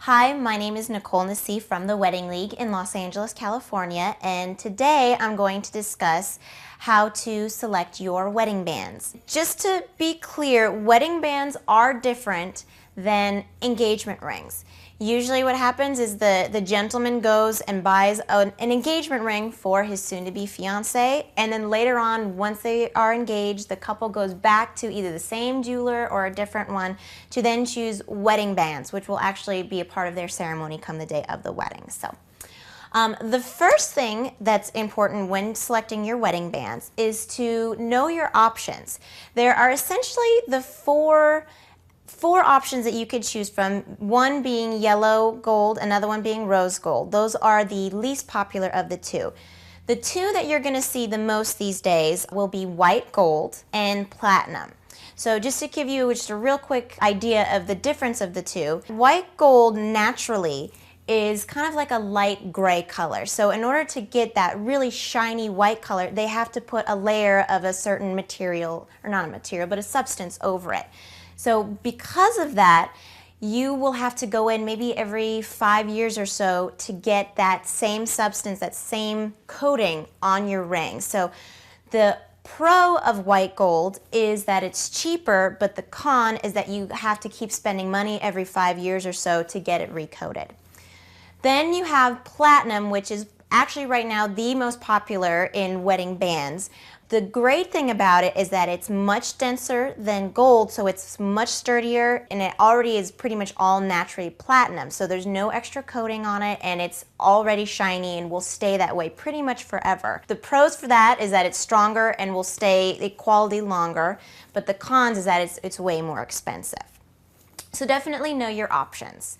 Hi, my name is Nicole Nasi from the Wedding League in Los Angeles, California, and today I'm going to discuss how to select your wedding bands. Just to be clear, wedding bands are different than engagement rings. Usually what happens is the gentleman goes and buys an engagement ring for his soon-to-be fiancé, and then later on, once they are engaged, the couple goes back to either the same jeweler or a different one to then choose wedding bands, which will actually be a part of their ceremony come the day of the wedding. So, the first thing that's important when selecting your wedding bands is to know your options. There are essentially the four options that you could choose from, one being yellow gold, another one being rose gold. Those are the least popular of the two. The two that you're going to see the most these days will be white gold and platinum. So just to give you just a real quick idea of the difference of the two, white gold naturally is kind of like a light gray color. So in order to get that really shiny white color, they have to put a layer of a certain material, or not a material, but a substance over it. So because of that, you will have to go in maybe every 5 years or so to get that same substance, that same coating on your ring. So the pro of white gold is that it's cheaper, but the con is that you have to keep spending money every 5 years or so to get it recoated. Then you have platinum, which is actually right now the most popular in wedding bands. The great thing about it is that it's much denser than gold, so it's much sturdier, and it already is pretty much all naturally platinum. So there's no extra coating on it, and it's already shiny and will stay that way pretty much forever. The pros for that is that it's stronger and will stay the quality longer, but the cons is that it's way more expensive. So definitely know your options.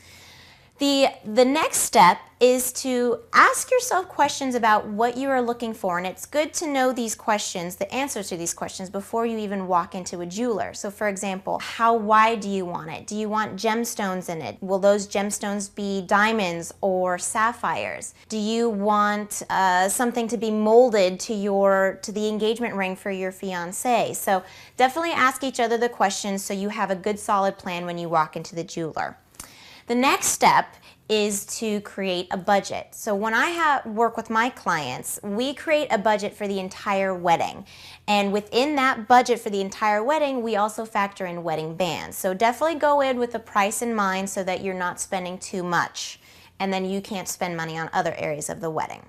The next step is to ask yourself questions about what you are looking for, and it's good to know these questions, the answers to these questions, before you even walk into a jeweler. So for example, how wide do you want it? Do you want gemstones in it? Will those gemstones be diamonds or sapphires? Do you want something to be molded to the engagement ring for your fiancé? So definitely ask each other the questions so you have a good solid plan when you walk into the jeweler. The next step is to create a budget. So when I work with my clients, we create a budget for the entire wedding. And within that budget for the entire wedding, we also factor in wedding bands. So definitely go in with the price in mind so that you're not spending too much, and then you can't spend money on other areas of the wedding.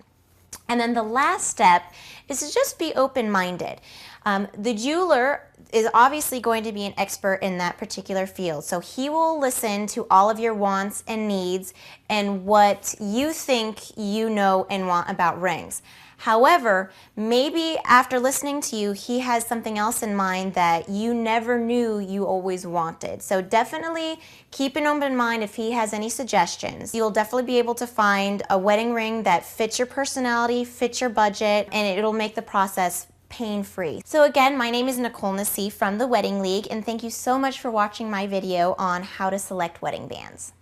And then the last step is to just be open-minded. The jeweler is obviously going to be an expert in that particular field, so he will listen to all of your wants and needs and what you think you know and want about rings. However, maybe after listening to you, he has something else in mind that you never knew you always wanted. So definitely keep an open mind if he has any suggestions. You'll definitely be able to find a wedding ring that fits your personality, fits your budget, and it'll make the process pain-free. So again, my name is Nicole Nasi from the Wedding League, and thank you so much for watching my video on how to select wedding bands.